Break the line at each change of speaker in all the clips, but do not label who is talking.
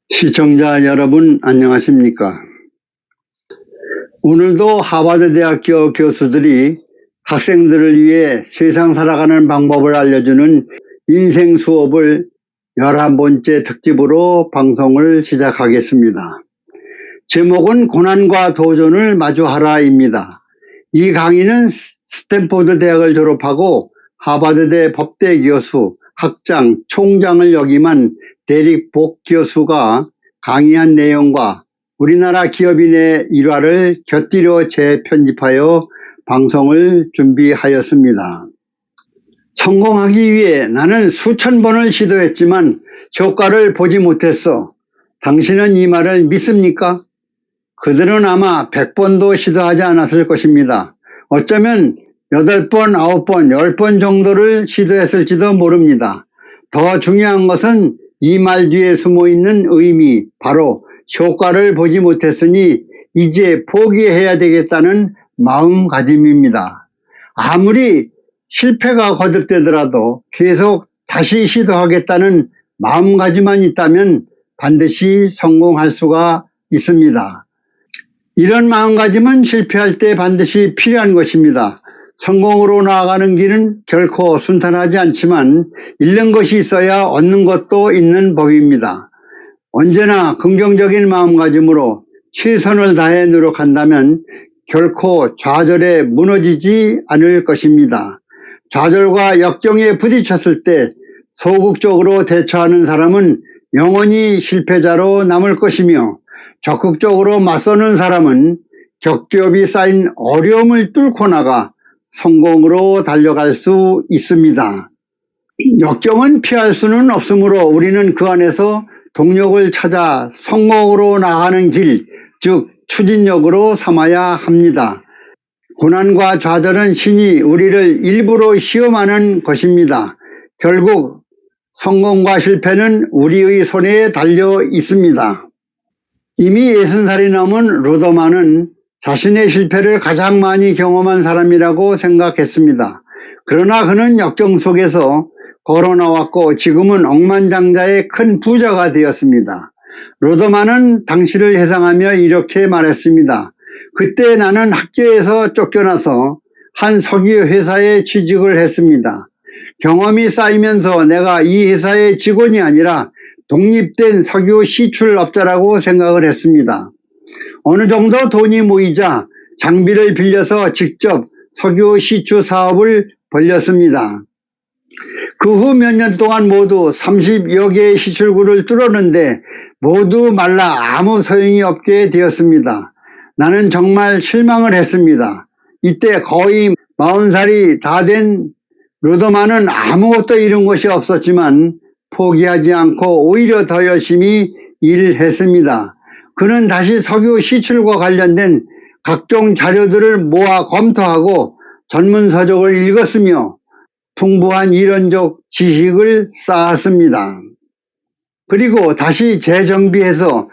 시청자 여러분 안녕하십니까? 오늘도 하버드대학교 교수들이 학생들을 위해 세상 살아가는 방법을 알려주는 인생 수업을 11번째 특집으로 방송을 시작하겠습니다. 제목은 고난과 도전을 마주하라입니다. 이 강의는 스탠포드 대학을 졸업하고 하버드대 법대 교수, 학장, 총장을 역임한 데릭 복 교수가 강의한 내용과 우리나라 기업인의 일화를 곁들여 재편집하여 방송을 준비하였습니다. 성공하기 위해 나는 수천 번을 시도했지만 효과를 보지 못했어. 당신은 이 말을 믿습니까? 그들은 아마 100번도 시도하지 않았을 것입니다. 어쩌면 8번, 9번, 10번 정도를 시도했을지도 모릅니다. 더 중요한 것은 이 말 뒤에 숨어있는 의미, 바로 효과를 보지 못했으니 이제 포기해야 되겠다는 마음가짐입니다. 아무리 실패가 거듭되더라도 계속 다시 시도하겠다는 마음가짐만 있다면 반드시 성공할 수가 있습니다. 이런 마음가짐은 실패할 때 반드시 필요한 것입니다. 성공으로 나아가는 길은 결코 순탄하지 않지만 잃는 것이 있어야 얻는 것도 있는 법입니다. 언제나 긍정적인 마음가짐으로 최선을 다해 노력한다면 결코 좌절에 무너지지 않을 것입니다. 좌절과 역경에 부딪혔을 때 소극적으로 대처하는 사람은 영원히 실패자로 남을 것이며 적극적으로 맞서는 사람은 겹겹이 쌓인 어려움을 뚫고 나가 성공으로 달려갈 수 있습니다. 역경은 피할 수는 없으므로 우리는 그 안에서 동력을 찾아 성공으로 나가는 길, 즉 추진력으로 삼아야 합니다. 고난과 좌절은 신이 우리를 일부러 시험하는 것입니다. 결국 성공과 실패는 우리의 손에 달려 있습니다. 이미 60살이 넘은 루더만은 자신의 실패를 가장 많이 경험한 사람이라고 생각했습니다. 그러나 그는 역경 속에서 걸어나왔고 지금은 억만장자의 큰 부자가 되었습니다. 루더만은 당시를 회상하며 이렇게 말했습니다. 그때 나는 학교에서 쫓겨나서 한 석유 회사에 취직을 했습니다. 경험이 쌓이면서 내가 이 회사의 직원이 아니라 독립된 석유 시출업자라고 생각을 했습니다. 어느 정도 돈이 모이자 장비를 빌려서 직접 석유 시추 사업을 벌였습니다. 그 후 몇 년 동안 모두 30여 개의 시출구를 뚫었는데 모두 말라 아무 소용이 없게 되었습니다. 나는 정말 실망을 했습니다. 이때 거의 40살이 다 된 루더만은 아무것도 이룬 것이 없었지만 포기하지 않고 오히려 더 열심히 일했습니다. 그는 다시 석유 시출과 관련된 각종 자료들을 모아 검토하고 전문서적을 읽었으며 풍부한 이론적 지식을 쌓았습니다. 그리고 다시 재정비해서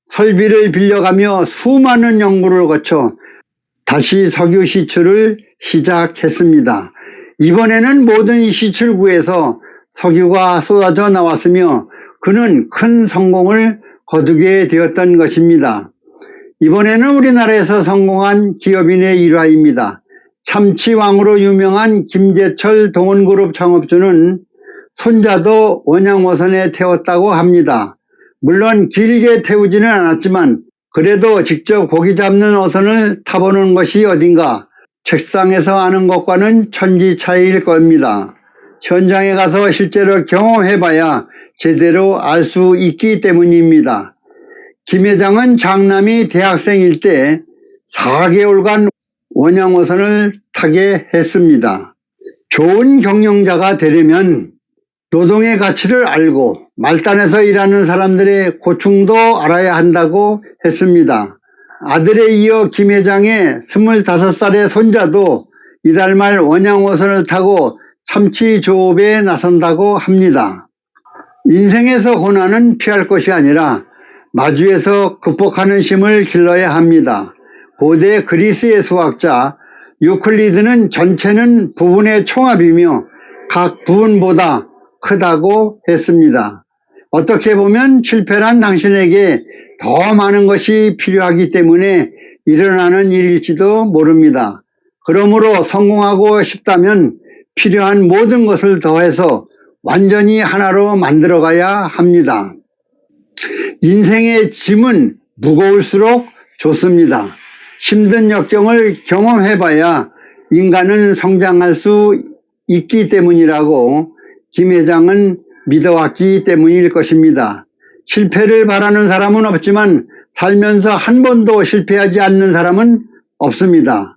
설비를 빌려가며 수많은 연구를 거쳐 다시 석유 시출을 시작했습니다. 이번에는 모든 시출구에서 석유가 쏟아져 나왔으며 그는 큰 성공을 거두게 되었던 것입니다. 이번에는 우리나라에서 성공한 기업인의 일화입니다. 참치왕으로 유명한 김재철 동원그룹 창업주는 손자도 원양어선에 태웠다고 합니다. 물론 길게 태우지는 않았지만 그래도 직접 고기 잡는 어선을 타보는 것이 어딘가 책상에서 아는 것과는 천지 차이일 겁니다. 현장에 가서 실제로 경험해봐야 제대로 알 수 있기 때문입니다. 김 회장은 장남이 대학생일 때 4개월간 원양어선을 타게 했습니다. 좋은 경영자가 되려면 노동의 가치를 알고 말단에서 일하는 사람들의 고충도 알아야 한다고 했습니다. 아들에 이어 김 회장의 25살의 손자도 이달 말 원양어선을 타고 참치 조업에 나선다고 합니다. 인생에서 고난은 피할 것이 아니라 마주해서 극복하는 힘을 길러야 합니다. 고대 그리스의 수학자 유클리드는 전체는 부분의 총합이며 각 부분보다 크다고 했습니다. 어떻게 보면 실패란 당신에게 더 많은 것이 필요하기 때문에 일어나는 일일지도 모릅니다. 그러므로 성공하고 싶다면 필요한 모든 것을 더해서 완전히 하나로 만들어가야 합니다. 인생의 짐은 무거울수록 좋습니다. 힘든 역경을 경험해봐야 인간은 성장할 수 있기 때문이라고 김 회장은 믿어왔기 때문일 것입니다. 실패를 바라는 사람은 없지만 살면서 한 번도 실패하지 않는 사람은 없습니다.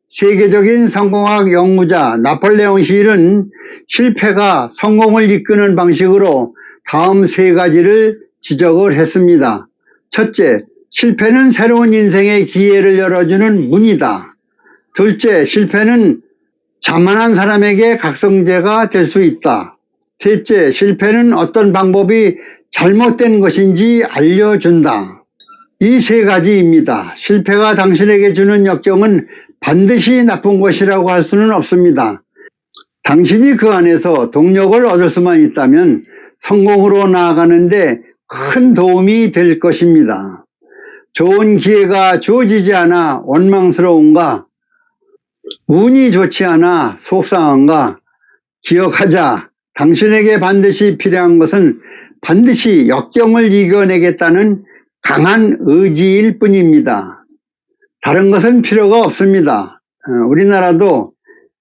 세계적인 성공학 연구자 나폴레옹 힐은 실패가 성공을 이끄는 방식으로 다음 세 가지를 지적을 했습니다. 첫째, 실패는 새로운 인생의 기회를 열어주는 문이다. 둘째, 실패는 자만한 사람에게 각성제가 될 수 있다. 셋째, 실패는 어떤 방법이 잘못된 것인지 알려준다. 이 세 가지입니다. 실패가 당신에게 주는 역경은 반드시 나쁜 것이라고 할 수는 없습니다. 당신이 그 안에서 동력을 얻을 수만 있다면 성공으로 나아가는데 큰 도움이 될 것입니다. 좋은 기회가 주어지지 않아 원망스러운가? 운이 좋지 않아 속상한가? 기억하자. 당신에게 반드시 필요한 것은 반드시 역경을 이겨내겠다는 강한 의지일 뿐입니다. 다른 것은 필요가 없습니다. 우리나라도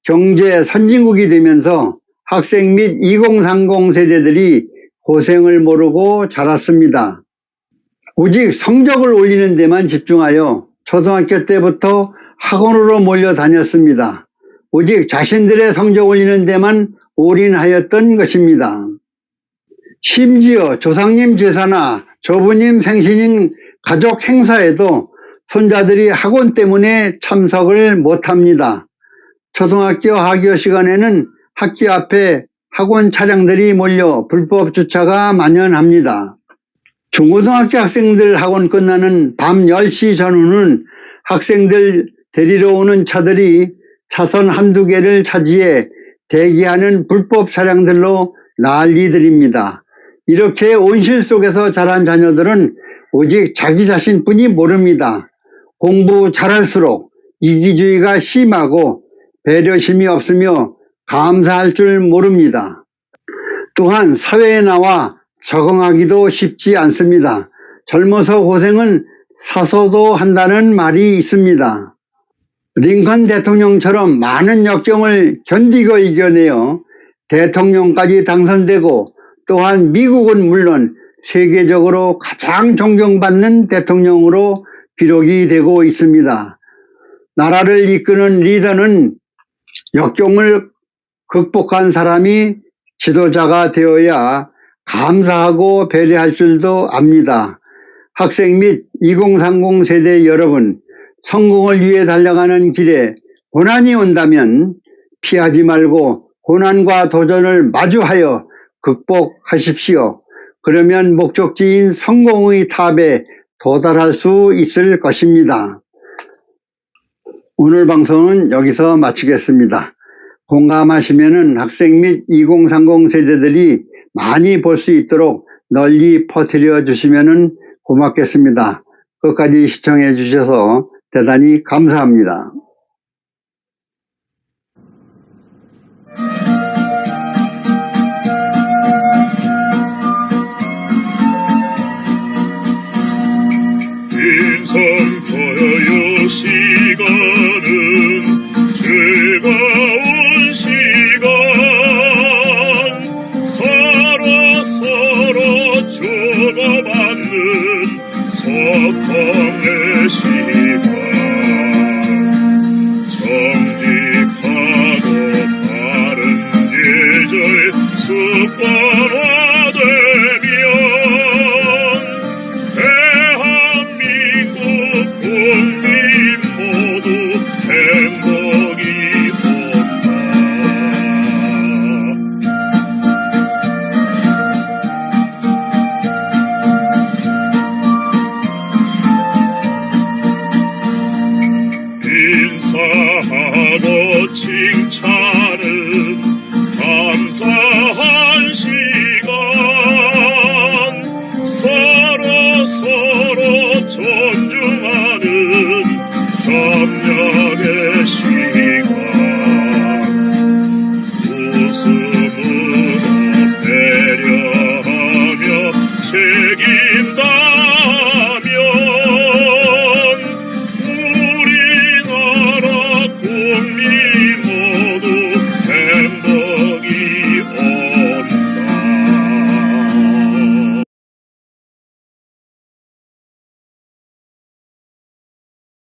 경제 선진국이 되면서 학생 및 2030 세대들이 고생을 모르고 자랐습니다. 오직 성적을 올리는 데만 집중하여 초등학교 때부터 학원으로 몰려다녔습니다. 오직 자신들의 성적 올리는 데만 올인하였던 것입니다. 심지어 조상님 제사나 조부님 생신인 가족 행사에도 손자들이 학원 때문에 참석을 못합니다. 초등학교 하교 시간에는 학교 앞에 학원 차량들이 몰려 불법 주차가 만연합니다. 중고등학교 학생들 학원 끝나는 밤 10시 전후는 학생들 데리러 오는 차들이 차선 한두 개를 차지해 대기하는 불법 차량들로 난리들입니다. 이렇게 온실 속에서 자란 자녀들은 오직 자기 자신뿐이 모릅니다. 공부 잘할수록 이기주의가 심하고 배려심이 없으며 감사할 줄 모릅니다. 또한 사회에 나와 적응하기도 쉽지 않습니다. 젊어서 고생은 사서도 한다는 말이 있습니다. 링컨 대통령처럼 많은 역경을 견디고 이겨내어 대통령까지 당선되고 또한 미국은 물론 세계적으로 가장 존경받는 대통령으로 기록이 되고 있습니다. 나라를 이끄는 리더는 역경을 극복한 사람이 지도자가 되어야 감사하고 배려할 줄도 압니다. 학생 및 2030 세대 여러분, 성공을 위해 달려가는 길에 고난이 온다면 피하지 말고 고난과 도전을 마주하여 극복하십시오. 그러면 목적지인 성공의 탑에 도달할 수 있을 것입니다. 오늘 방송은 여기서 마치겠습니다. 공감하시면 학생 및 2030 세대들이 많이 볼 수 있도록 널리 퍼뜨려 주시면 고맙겠습니다. 끝까지 시청해 주셔서 대단히 감사합니다.
인성교육 시간은 즐거운 시간 서로